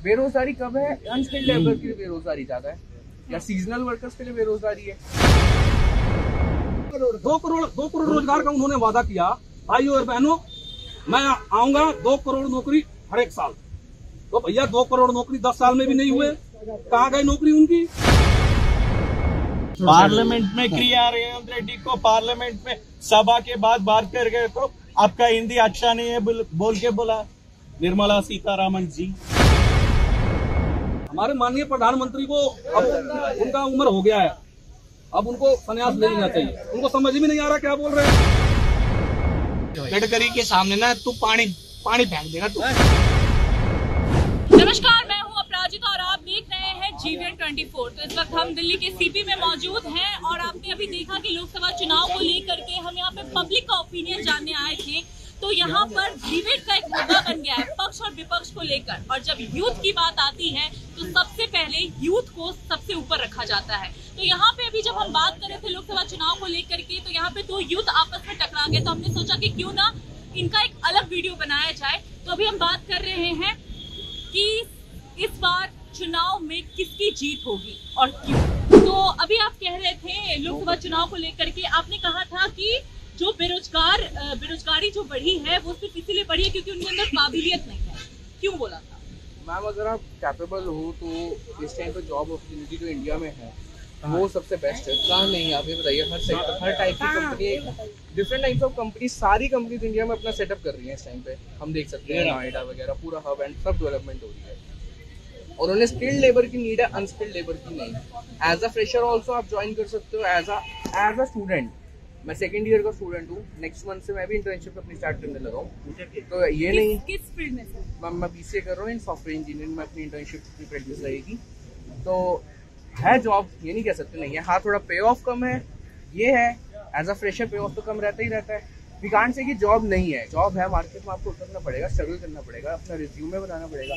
बेरोजगारी कब है? अनस्किल्ड लेबर के लिए बेरोजगारी ज्यादा है या सीजनल वर्कर्स के लिए बेरोजगारी है? 2 करोड़ रोजगार का उन्होंने वादा किया। भाइयों और बहनों, मैं आऊंगा 2 करोड़ नौकरी हर एक साल। तो भैया 2 करोड़ नौकरी 10 साल में भी नहीं हुए, कहाँ गई नौकरी उनकी? पार्लियामेंट में किया रेवंत रेड्डी को पार्लियामेंट में सभा के बाद बात करके तो आपका हिंदी अच्छा नहीं है बोल के बोला निर्मला सीतारामन जी। हमारे माननीय प्रधानमंत्री को अब उनका उम्र हो गया है, अब उनको संन्यास ले लेना चाहिए। उनको समझ भी नहीं आ रहा क्या बोल रहे हैं। गडकरी के सामने ना तू पानी फेंक देगा तू। नमस्कार, मैं हूं अपराजिता और आप देख रहे हैं GVN 24। तो इस वक्त हम दिल्ली के CP में मौजूद हैं और आपने अभी देखा कि लोकसभा चुनाव को लेकर के हम यहाँ पे पब्लिक का ओपिनियन जानने आए थे। तो यहाँ पर डिबेट का एक मुद्दा बन गया है पक्ष और विपक्ष को लेकर, और जब यूथ की बात आती है तो सबसे पहले यूथ को सबसे ऊपर रखा जाता है। तो यहाँ पे अभी जब हम बात कर रहे थे लोकसभा चुनाव को लेकर के, तो यहाँ पे 2 यूथ आपस में टकरा गए। तो हमने सोचा कि क्यों ना इनका एक अलग वीडियो बनाया जाए। तो अभी हम बात कर रहे हैं कि इस बार चुनाव में किसकी जीत होगी और क्यों। तो अभी आप कह रहे थे लोकसभा चुनाव को लेकर के, आपने कहा था कि जो बेरोजगारी जो बढ़ी है वो सिर्फ इसीलिए बढ़ी है क्योंकि उनके अंदर काबिलियत नहीं है। क्यों बोला था? मैम, अगर आप कैपेबल हो तो इस टाइम पे जॉब अपॉर्चुनिटी जो इंडिया में है वो सबसे बेस्ट है। कहाँ नहीं, आप ये बताइए। हर सेक्टर, हर टाइप की company, different types of company, सारी कंपनीज इंडिया में अपना सेटअप कर रही है इस टाइम पे। हम देख सकते हैं नोएडा वगैरह पूरा हब एंड सब डेवलपमेंट हो रही है और उन्हें स्किल्ड लेबर की नीड है, अनस्किल्ड लेबर की नहीं। एज अ फ्रेशर ऑल्सो आप ज्वाइन कर सकते हो। एज अ स्टूडेंट, मैं 2nd ईयर का स्टूडेंट हूँ। नेक्स्ट मंथ से मैं भी इंटर्नशिप अपनी स्टार्ट करने लगा हूँ। तो ये नहीं, किस फील्ड में सर? मैं BCA कर रहा हूँ इन सॉफ्टवेयर इंजीनियरिंग में। अपनी इंटर्नशिप की प्रैक्टिस रहेगी तो है जॉब, ये नहीं कह सकते नहीं है। हाँ, थोड़ा पे ऑफ कम है, ये है। एज अ फ्रेशर पे ऑफ तो कम रहता ही रहता है। वी कांट से कि जॉब नहीं है, जॉब है। मार्केट में आपको उतरना पड़ेगा, स्ट्रगल करना पड़ेगा, अपना रिज्यूमे बनाना पड़ेगा।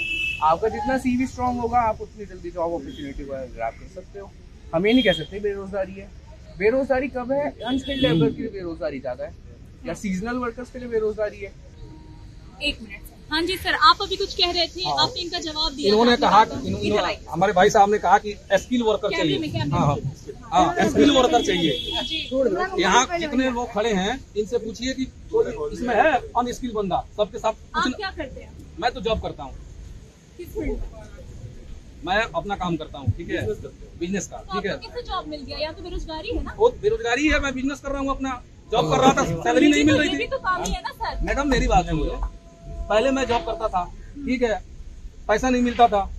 आपका जितना CV स्ट्रांग होगा आप उतनी जल्दी जॉब अपॉर्चुनिटी को ग्रैब कर सकते हो। हम ये नहीं कह सकते बेरोजगारी है। बेरोजगारी कब है? अनस्किल्ड लेबर के लिए बेरोजगारी ज्यादा है या सीजनल वर्कर्स के लिए बेरोजगारी है? 1 मिनट। हाँ जी सर, आप अभी कुछ कह रहे थे। हाँ। आपने इनका जवाब दिया। इन्होंने कहा कि हमारे भाई साहब ने कहा कि स्किल वर्कर चाहिए। हाँ, स्किल वर्कर चाहिए। यहाँ जितने लोग खड़े हैं इनसे पूछिए कि इसमें है अनस्किल बंदा। सबके साथ आप क्या करते हैं? मैं तो जॉब करता हूँ। किस फील्ड में? मैं अपना काम करता हूँ, ठीक है, बिजनेस का। ठीक है, किससे जॉब मिल गया? या तो बेरोजगारी है ना? बहुत बेरोजगारी है। मैं बिजनेस कर रहा हूँ अपना। जॉब कर रहा था, सैलरी नहीं मिल रही थी। तो काम ही है ना सर। मैडम मेरी बात सुनिए, पहले मैं जॉब करता था, ठीक है, पैसा नहीं मिलता था।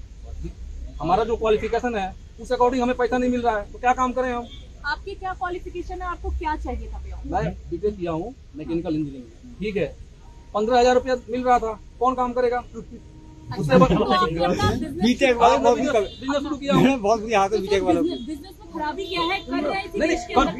हमारा जो क्वालिफिकेशन है उस अकॉर्डिंग हमें पैसा नहीं मिल रहा है, तो क्या काम करें हम? आपकी क्या क्वालिफिकेशन है? आपको क्या चाहिए था? मैं BTech किया हूँ मैकेनिकल इंजीनियरिंग, ठीक है। 15,000 रुपया मिल रहा था, कौन काम करेगा? उससे बीटेक वाले बिजनेस शुरू किया हूँ। बहुत बुरी हालत है बीटेक वालों की। बिजनेस में खराबी क्या है? कर रहे हैं, नहीं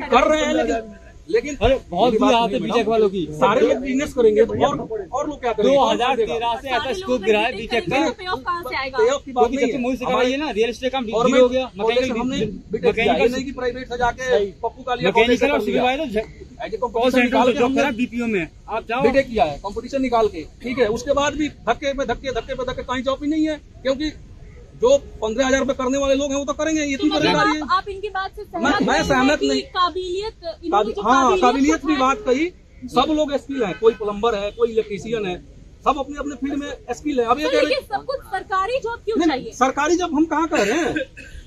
कर रहे हैं, लेकिन अरे बहुत बुरी हालत है बीटेक वालों की। सारे लोग बिजनेस करेंगे तो और लोग क्या करेंगे? 2013 से ऐसा स्कोप गिरा है बीटेक का। पे ऑफ कहाँ से आएगा? पे ऑफ की बात नहीं है। मुझे सिखाइए ना, रियल एस्टेट काम और हो गया। हमने मैकेनिकल नहीं की प्राइवेट से जाके पप्पू का लिया, मैकेनिकल और सिविल वाले कॉल सेंटर जॉब करा BPO में। आप जाओ, BTech किया है, कंपटीशन निकाल के, ठीक है। उसके बाद भी धक्के पे धक्के कहीं जॉब ही नहीं है, क्योंकि जो 15,000 रुपए करने वाले लोग हैं वो तो करेंगे। ये इतनी बेरोजगारी है। आप इनकी बात से सहमत? मैं सहमत नहीं। हाँ, काबिलियत की बात कही। सब लोग स्किल है, कोई प्लम्बर है, कोई इलेक्ट्रीशियन है, सब अपने अपने फील्ड में स्किल है। अब ये कह रहे सब कुछ सरकारी जॉब क्यों चाहिए? सरकारी जॉब हम कहाँ कह रहे हैं?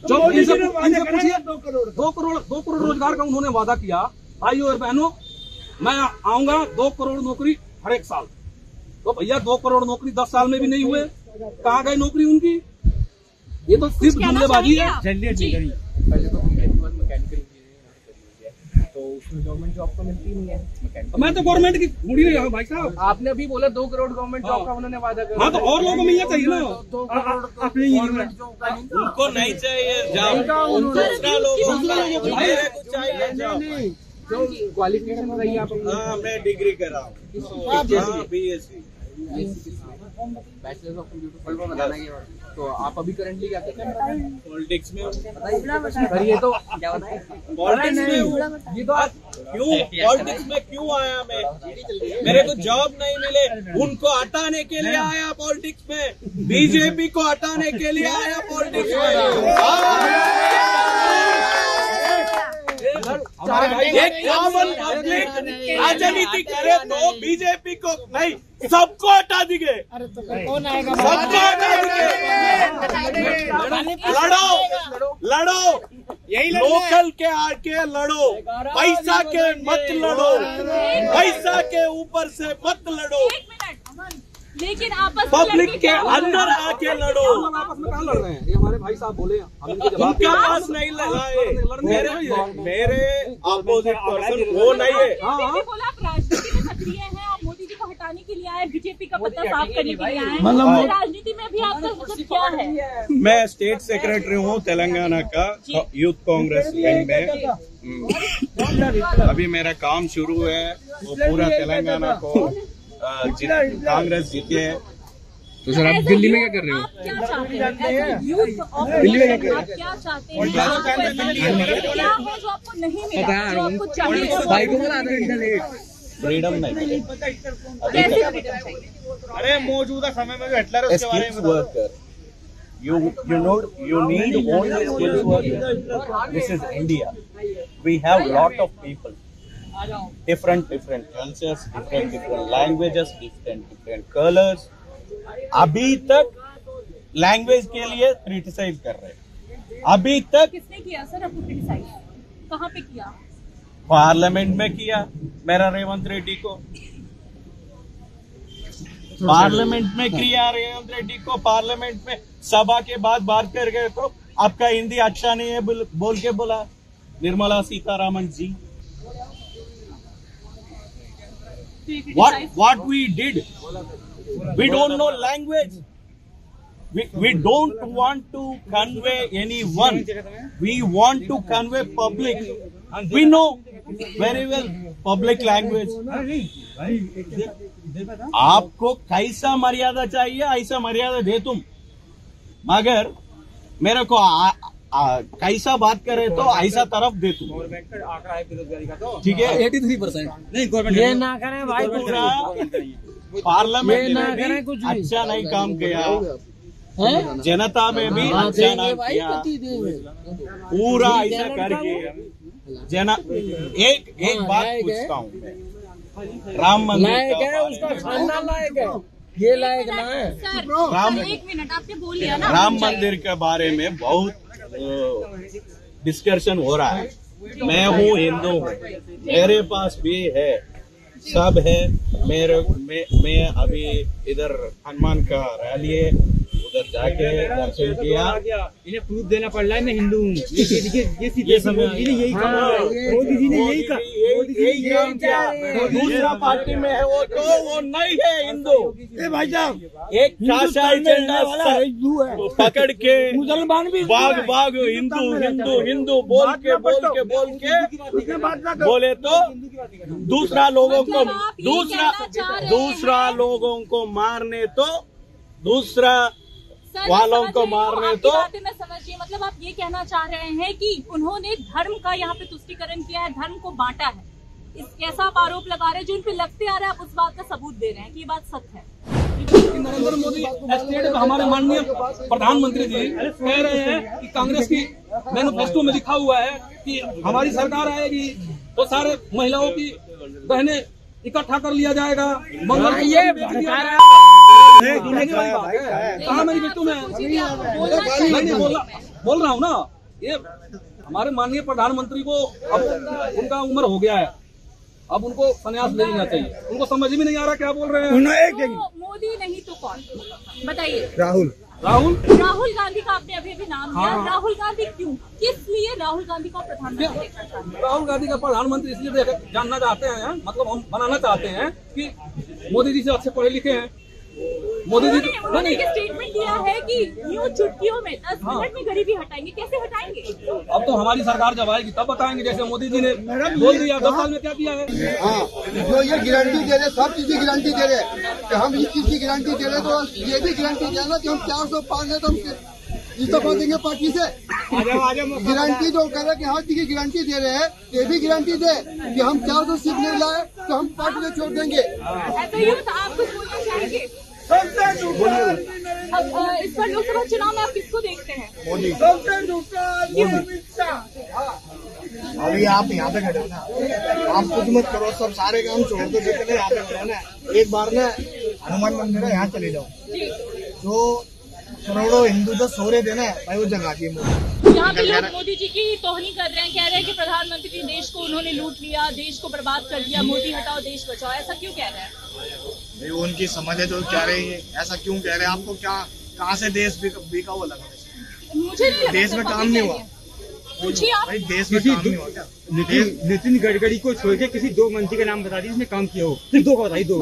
जो इनसे पूछिए, 2 करोड़ रोजगार का उन्होंने वादा किया। भाइयों और बहनों, मैं आऊंगा 2 करोड़ नौकरी हर एक साल। तो भैया 2 करोड़ नौकरी 10 साल में भी नहीं हुए, कहाँ गई नौकरी उनकी? ये तो सिर्फ जुमलेबाजी है। पहले तो BTech के बाद मैकेनिकल इंजीनियरिंग तो उसमें गवर्नमेंट जॉब तो मिलती नहीं है। मैं तो गवर्नमेंट की मुड़ी रहा हूँ भाई साहब। आपने अभी बोला 2 करोड़ गवर्नमेंट जॉब का उन्होंने वादा किया। हाँ, तो और लोगों को मिलना चाहिए ना। 2 करोड़ गवर्नमेंट जॉब का उनको नहीं चाहिए दूसरा लोगों को चाहिए। जो क्वालिफिकेशन रही आप? हाँ, मैं डिग्री कर रहा हूँ, BSc बैचलर्स ऑफ कंप्यूटर बताना है। तो आप अभी करंटली क्या करते हैं? पॉलिटिक्स में। ये तो पॉलिटिक्स में ये तो आप क्यों पॉलिटिक्स में क्यों आया मैं? मेरे को जॉब नहीं मिले, उनको हटाने के लिए आया पॉलिटिक्स में, बीजेपी को हटाने के लिए आया पॉलिटिक्स में। एक कॉमन पब्लिक राजनीति करे तो बीजेपी को नहीं, सबको हटा देंगे, सबको हटा देंगे। लड़ो यही लोकल के आके लड़ो, पैसा के मत लड़ो, पैसा के ऊपर से मत लड़ो, लेकिन आपस पब्लिक के अंदर आके लड़ो। आपस में कहाँ लड़ रहे हैं? ये हमारे भाई साहब बोले, हम इनके जवाब उनके पास नहीं लड़ाए, मेरे अपोजिट पर्सन वो नहीं है। बोला आप राजनीति में सक्रिय हैं, आप मोदी जी को हटाने के लिए आए, बीजेपी का पत्ता साफ करने के लिए आए, मतलब राजनीति में भी आपका मतलब क्या है? मैं स्टेट सेक्रेटरी हूँ तेलंगाना का यूथ कांग्रेस विंग में। अभी मेरा काम शुरू है, वो पूरा तेलंगाना को कांग्रेस जीती है। तो सर आप दिल्ली में क्या कर रहे हो? आप क्या चाहते हैं? दिल्ली में आप क्या चाहते हैं? क्या है जो आपको नहीं मिला, जो आपको चाहिए? भाई को बोला इंटरनेट फ्रीडम नहीं, कैसे फ्रीडम चाहिए? अरे मौजूदा समय में हिटलर उसके बारे में worker you need only skills worker. This is India. We have lot of people, different cultures, different languages, different colors. अभी तक लैंग्वेज के लिए क्रिटिसाइज कर रहे हैं। अभी तक किसने किया सर आपको क्रिटिसाइज? कहाँ पे किया? पार्लियामेंट में किया मेरा रेवंत रेड्डी को, पार्लियामेंट में किया रेवंत रेड्डी को, पार्लियामेंट में सभा के बाद बात कर गए तो आपका हिंदी अच्छा नहीं है बोल के बोला निर्मला सीतारामन जी। What we did, we don't know language. We don't want to convey anyone. We want to convey public. We know very well public language. आपको कैसा मर्यादा चाहिए ऐसा मर्यादा दे तुम, मगर मेरे को कैसा बात करे तो ऐसा तरफ दे तुम। ठीक है 83% नहीं गवर्नमेंट ये ना करें भाई, पार्लियामेंट में भी अच्छा नहीं काम किया, जनता में भी अच्छा नहीं किया, पूरा ऐसा करके जना। एक बात पूछता हूँ मैं, राम मंदिर उसका खानदान लायक है, ये लायक ना है। सर एक मिनट, आपने बोल लिया ना राम मंदिर के बारे में बहुत डिस्कशन हो रहा है। मैं हूँ हिंदू हूँ, मेरे पास भी है, सब है। मैं अभी इधर हनुमान का रैली है, उधर जाके दर्शन किया। इन्हें प्रूफ देना पड़ रहा है मैं हिंदू हूँ। ये समझ यही कहा मोदी जी ने, यही कहा दूसरा पार्टी में है वो नहीं है हिंदू। भाई साहब एक काशा एजेंडा पकड़ के मुसलमान भी बाग हिंदू बोल के बोले तो दूसरा लोगों को मारने तो दूसरा वालों को मारने तो मैं समझिए, मतलब आप ये कहना चाह रहे हैं कि उन्होंने धर्म का यहाँ पे तुष्टीकरण किया है, धर्म को बांटा है, इस ऐसा आप आरोप लगा रहे हैं जो उन पे लगते आ रहा है, आप उस बात का सबूत दे रहे हैं कि ये बात सच है। नरेंद्र मोदी स्टेट हमारे माननीय प्रधानमंत्री जी कह रहे हैं कि कांग्रेस की मैनिफेस्टो में लिखा हुआ है कि हमारी सरकार आएगी तो सारे महिलाओं की बहनें इकट्ठा कर लिया जाएगा। ये कहा मैनिफेस्टो में मैं बोल रहा हूँ ना, ये हमारे माननीय प्रधानमंत्री को अब उनका उम्र हो गया है, अब उनको संन्यास ले लेना चाहिए। उनको समझ भी नहीं आ रहा क्या बोल रहे हैं। मोदी नहीं तो कौन बताइए? राहुल गांधी का आपने अभी नाम लिया। राहुल गांधी क्यों, किस लिए राहुल गांधी को प्रधानमंत्री? राहुल गांधी का प्रधानमंत्री इसलिए जानना चाहते हैं, मतलब हम बनाना चाहते हैं कि मोदी जी से अच्छे पढ़े लिखे हैं। मोदी जी उन्होंने स्टेटमेंट दिया है कि न्यू चुटकियों में 10 मिनट में गरीबी हटाएंगे। कैसे हटाएंगे? अब तो हमारी सरकार जब आएगी तब बताएंगे, जैसे मोदी जी ने बोल दिया 10 साल में क्या किया है। जो ये गारंटी दे रहे, सब चीज की गारंटी दे रहे कि हम इस चीज की गारंटी दे रहे, तो ये भी गारंटी देना कि हम 400 पार है तो हम इस्तीफा देंगे पार्टी से। गारंटी जो कह रहे कि हाँ की गारंटी दे रहे हैं, ये भी गारंटी दे कि हम 400 सीट नहीं लाए तो हम पार्टी को छोड़ देंगे। आप कुछ बोलना चाहेंगे? इस पर लोकसभा चुनाव में आप किसको देखते हैं? मोदी। अभी आप यहाँ पे खड़े हो ना, आप कुछ मत करो, सब सारे काम छोड़ दो, जितने यहाँ पे खड़े हो ना, एक बार ना हनुमान मंदिर है यहाँ चले जाओ, जो करोड़ों हिंदू तो सो रहे थे ना भाई, वो जगा दिए मोदी। यहाँ पे लोग मोदी जी की तोहनी कर रहे हैं, कह रहे हैं कि प्रधानमंत्री देश को उन्होंने लूट लिया, देश को बर्बाद कर दिया, मोदी हटाओ देश बचाओ, ऐसा क्यों कह रहे हैं? भाई वो उनकी समझ है जो कह रहे हैं, ऐसा क्यों कह रहे हैं? आपको क्या कहाँ से देश बिका हुआ लगा? मुझे नहीं लगता देश में काम नहीं हुआ, पूछिए आप। भाई देश में काम नहीं हुआ क्या? नितिन गडकरी को छोड़ के किसी 2 मंत्री का नाम बता दीजिए जिसने काम किया हो, सिर्फ 2 का बताइए, 2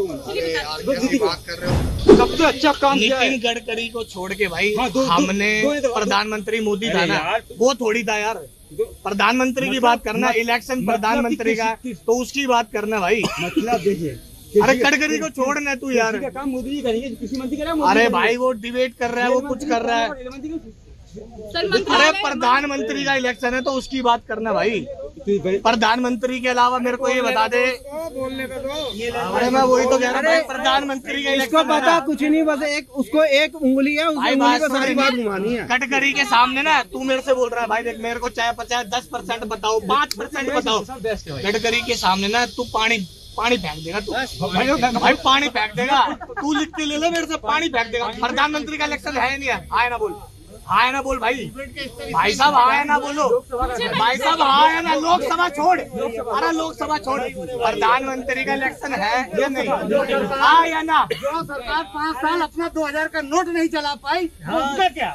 मंत्री। अरे यार कैसी बात कर रहे हो? सबसे अच्छा काम किया है। नितिन गडकरी को छोड़ के भाई हाँ, हमने दो प्रधानमंत्री मोदी था अरे ना, यार, वो थोड़ी था यार। प्रधानमंत्री की बात करना, इलेक्शन प्रधानमंत्री का, तो उसकी बात करना भाई। मतलब देखिए, अरे गडकरी को छोड़ना तू यार, किसी का काम मोदी जी करेंगे, किसी मंत्री करेगा। अरे भाई वो डिबेट कर रहा है, वो कुछ कर रहा है। अरे प्रधानमंत्री का इलेक्शन है तो उसकी बात करना भाई। प्रधानमंत्री के अलावा मेरे को ये बता दे, अरे मैं वही तो कह रहा हूँ, प्रधानमंत्री का इसको इलेक्शन पता कुछ नहीं, बस उसको एक उंगली है, उस भाई उंगली पे सारी बात घुमानी है। गडकरी के सामने ना तू मेरे से बोल रहा है भाई, देख मेरे को चाहे 10% बताओ, 5% बताओ, गडकरी के सामने ना तू पानी फेंक देगा तू भाई, पानी फेंक देगा तू, लिख के ले ले मेरे से, पानी फेंक देगा। प्रधानमंत्री का इलेक्शन है नहीं है, आए ना बोल, आए ना बोल भाई, भाई साहब आए ना बोलो, भाई साहब आए ना, लोकसभा छोड़, अरे लोकसभा छोड़, प्रधानमंत्री का इलेक्शन है या नहीं, हाँ या ना? जो सरकार 5 साल अपना 2000 का नोट नहीं चला पाई, उसका क्या?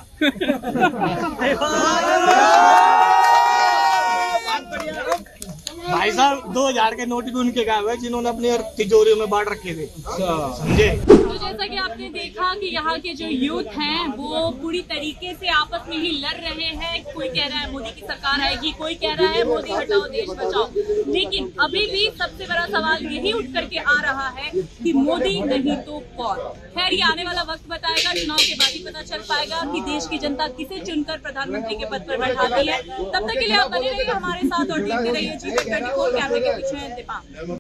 भाई साहब 2000 के नोट भी उनके गायब है जिन्होंने अपनी तिजोरियों में बांट रखे थे, समझे? तो जैसा कि आपने देखा कि यहाँ के जो यूथ हैं वो पूरी तरीके से आपस में ही लड़ रहे हैं। कोई कह रहा है मोदी की सरकार आएगी, कोई कह रहा है मोदी हटाओ देश बचाओ, लेकिन अभी भी सबसे बड़ा सवाल यही उठ करके आ रहा है कि मोदी नहीं तो कौन। खैर ये आने वाला वक्त बताएगा, चुनाव के बाद ही पता चल पाएगा कि देश की जनता किसे चुनकर प्रधानमंत्री के पद पर बैठाती है। तब तक के लिए आप बने रहिए हमारे साथ और देखते रहिए GV24। कैमरे के पीछे दीपा।